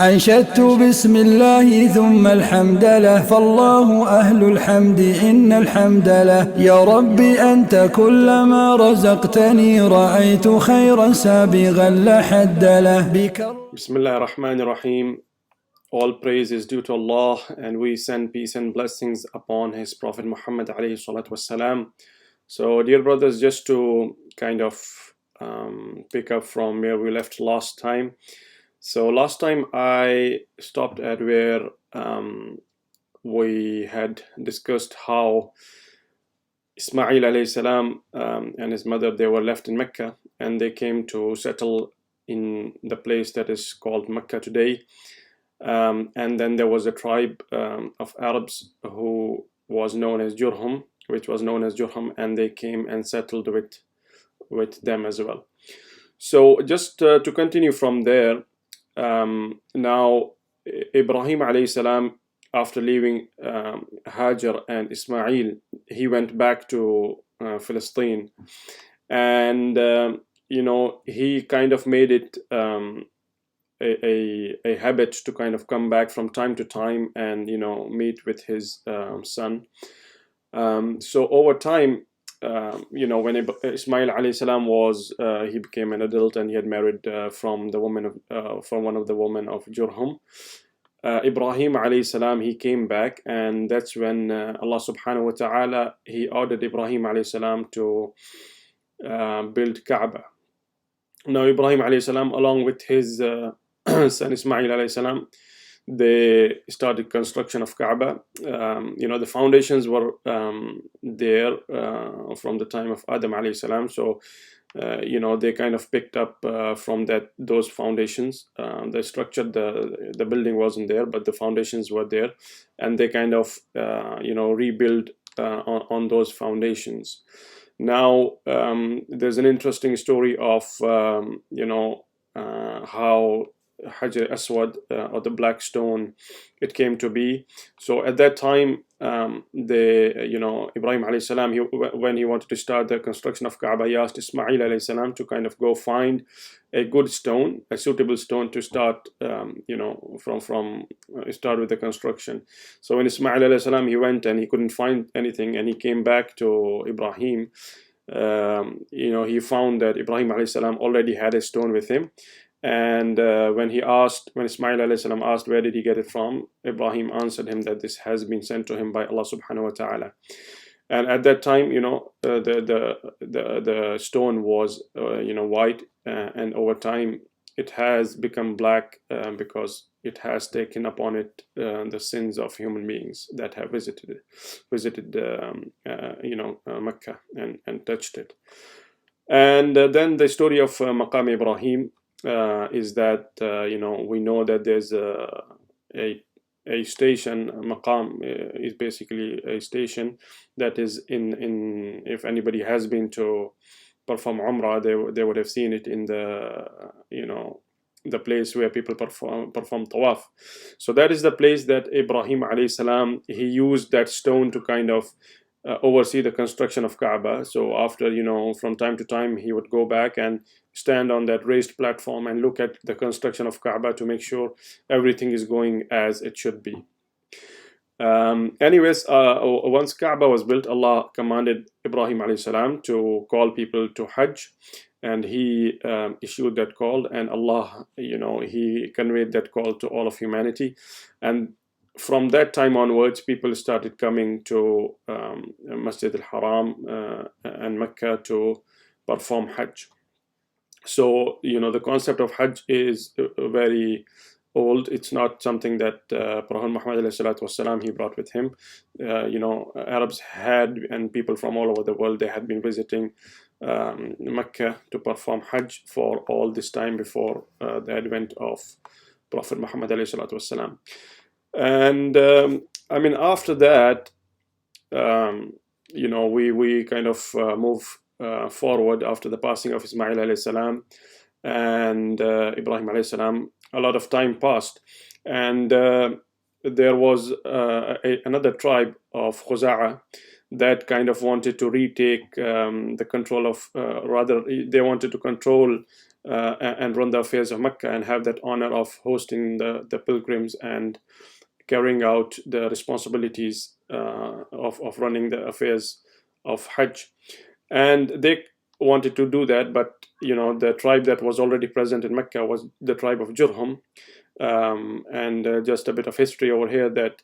أنشدت بسم الله ثم الحمد له فالله أهل الحمد إن الحمد له يا ربي أنت كلما رزقتني رأيت خيرا سابغا لا حد له Bismillah ar-Rahman ar-Rahim. All praise is due to Allah, and we send peace and blessings upon His Prophet Muhammad alayhi salatu wassalam. So, dear brothers, just to kind of pick up from where we left last time. So, last time I stopped at where we had discussed how Ismail alayhi salam and his mother, they were left in Mecca, and they came to settle in the place that is called Mecca today. And then there was a tribe of Arabs who was known as Jurhum, and they came and settled with them as well. So just to continue from there, now Ibrahim alayhi salam, after leaving Hajar and Ismail, he went back to Palestine, and he kind of made it a habit to kind of come back from time to time and meet with his son. So over time, when Ismail alayhi salam was he became an adult and he had married from one of the women of Jurhum. Ibrahim alayhi salam, he came back, and that's when Allah subhanahu wa ta'ala, he ordered Ibrahim alayhi salam to build Kaaba. Now Ibrahim alayhi salam, along with his son Ismail alayhi salam, they started construction of Kaaba. The foundations were there from the time of Adam alayhi salam. So they kind of picked up from those foundations. The structure, the building wasn't there, but the foundations were there, and they kind of rebuilt on those foundations. Now there's an interesting story of how Hajar Aswad, or the black stone, it came to be. So at that time, Ibrahim alayhi salam, when he wanted to start the construction of Kaaba, he asked Ismail alayhi salam to kind of go find a good stone, a suitable stone to start, start with the construction. So when Ismail alayhi salam, he went and he couldn't find anything, and he came back to Ibrahim. He found that Ibrahim alayhi salam already had a stone with him. And when Ismail alayhi salam asked where did he get it from, Ibrahim answered him that this has been sent to him by Allah subhanahu wa ta'ala. And at that time, the stone was white, and over time it has become black because it has taken upon it the sins of human beings that have visited Mecca and touched it. And then the story of Maqam Ibrahim is that we know that there's a station. Maqam is basically a station that is in if anybody has been to perform Umrah, they would have seen it in the place where people perform tawaf. So that is the place that Ibrahim alayhi salam, he used that stone to kind of oversee the construction of Kaaba. So after from time to time, he would go back and stand on that raised platform and look at the construction of Kaaba to make sure everything is going as it should be. Once Kaaba was built, Allah commanded Ibrahim alayhi salam to call people to Hajj, and he issued that call, and Allah, he conveyed that call to all of humanity. And from that time onwards, people started coming to Masjid al-Haram and Mecca to perform Hajj. So, the concept of Hajj is very old. It's not something that Prophet Muhammad ﷺ, he brought with him. Arabs had, and people from all over the world, they had been visiting Mecca to perform Hajj for all this time before the advent of Prophet Muhammad ﷺ. And after that, we kind of move forward after the passing of Ismail alayhi salam and Ibrahim alayhi salam. A lot of time passed, and there was another tribe of Khuza'a that kind of wanted to retake the control of, they wanted to control and run the affairs of Mecca and have that honor of hosting the pilgrims and carrying out the responsibilities of running the affairs of Hajj. And they wanted to do that, but the tribe that was already present in Mecca was the tribe of Jurhum. And just a bit of history over here, that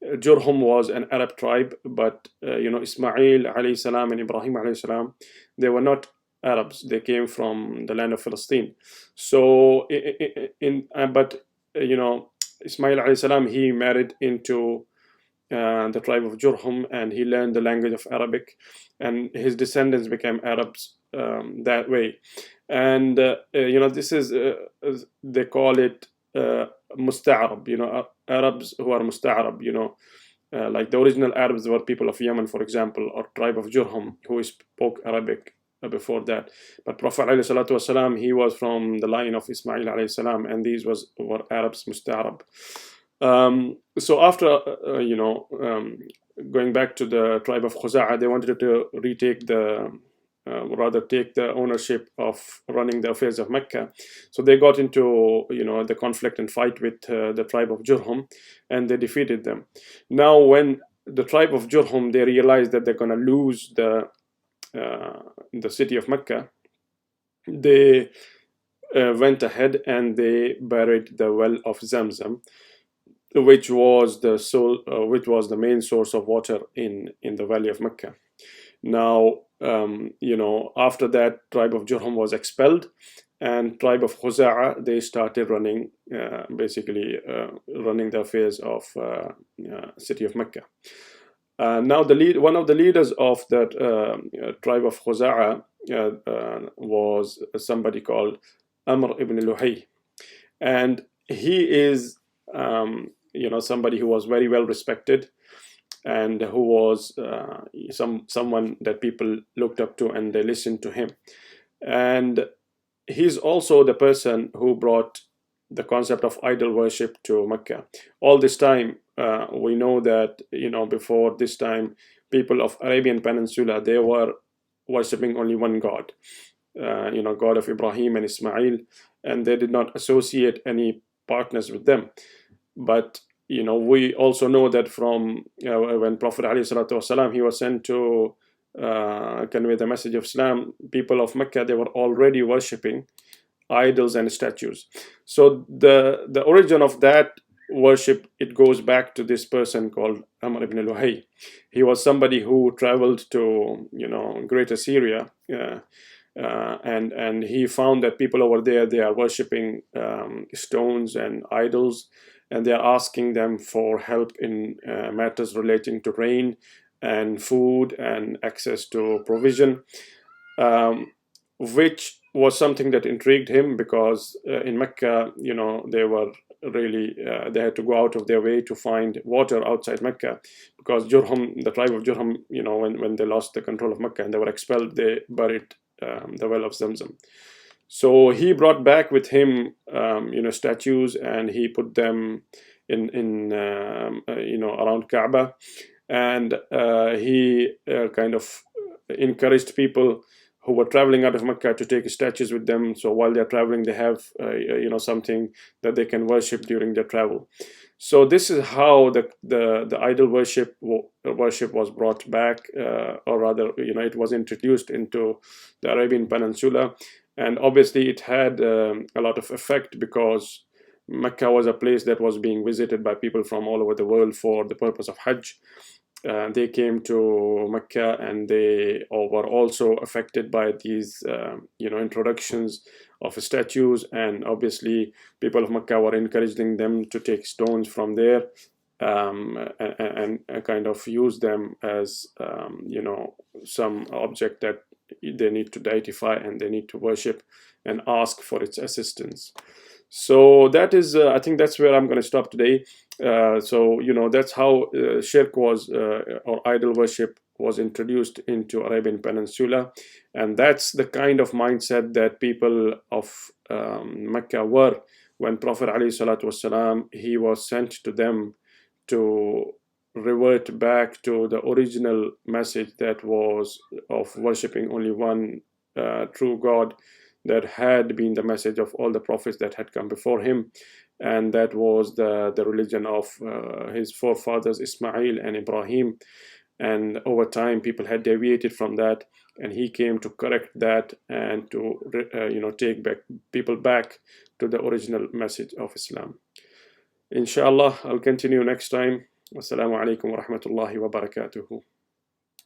Jurhum was an Arab tribe, but Ismail alayhi salam and Ibrahim alayhi salam, they were not Arabs. They came from the land of Palestine. So but Ismail alayhi salam, he married into the tribe of Jurhum, and he learned the language of Arabic, and his descendants became Arabs that way. And this is they call it Musta'arab, Arabs who are Musta'arab, like the original Arabs were people of Yemen, for example, or tribe of Jurhum, who spoke Arabic before that. But Prophet ﷺ, he was from the line of Ismail ﷺ, and these were Arabs Musta'arab. So after going back to the tribe of Khuza'a, they wanted to retake take the ownership of running the affairs of Mecca. So they got into the conflict and fight with the tribe of Jurhum, and they defeated them. Now when the tribe of Jurhum, they realized that they're going to lose the city of Mecca, they went ahead and they buried the well of Zamzam, which was the main source of water in the valley of Mecca. Now, after that, tribe of Jurhum was expelled, and tribe of Khuza'a, they started running the affairs of city of Mecca. Now, one of the leaders of that tribe of Khuza'a was somebody called Amr ibn Luhay, and he is somebody who was very well respected, and who was someone that people looked up to and they listened to him. And he's also the person who brought the concept of idol worship to Mecca. All this time, we know that before this time, people of Arabian Peninsula, they were worshipping only one God, God of Ibrahim and Ismail, and they did not associate any partners with them. But we also know that from when Prophet ﷺ, he was sent to convey the message of Islam, people of Mecca, they were already worshipping idols and statues. So the origin of that worship, it goes back to this person called Amr ibn Luhay. He was somebody who traveled to Greater Syria, and he found that people over there, they are worshipping stones and idols, and they are asking them for help in matters relating to rain and food and access to provision, which was something that intrigued him, because in Mecca, they were really, they had to go out of their way to find water outside Mecca, because Jurhum, the tribe of Jurhum, when they lost the control of Mecca and they were expelled, they buried the well of Zamzam. So he brought back with him, statues, and he put them in around Kaaba, and he kind of encouraged people who were traveling out of Mecca to take statues with them. So while they're traveling, they have something that they can worship during their travel. So this is how the idol worship was brought back, or rather, it was introduced into the Arabian Peninsula. And obviously it had a lot of effect, because Mecca was a place that was being visited by people from all over the world for the purpose of Hajj. They came to Mecca, and they were also affected by these introductions of statues, and obviously people of Mecca were encouraging them to take stones from there and kind of use them as some object that they need to deify and they need to worship and ask for its assistance. So that is, I think that's where I'm going to stop today. So that's how shirk was, or idol worship was introduced into Arabian Peninsula, and that's the kind of mindset that people of Mecca were when Prophet ﷺ, he was sent to them to revert back to the original message that was of worshipping only one true God, that had been the message of all the prophets that had come before him, and that was the religion of his forefathers Ismail and Ibrahim. And over time people had deviated from that, and he came to correct that and to take back people back to the original message of Islam. Inshallah, I'll continue next time. Wassalamu alaikum wa rahmatullahi wa barakatuhu.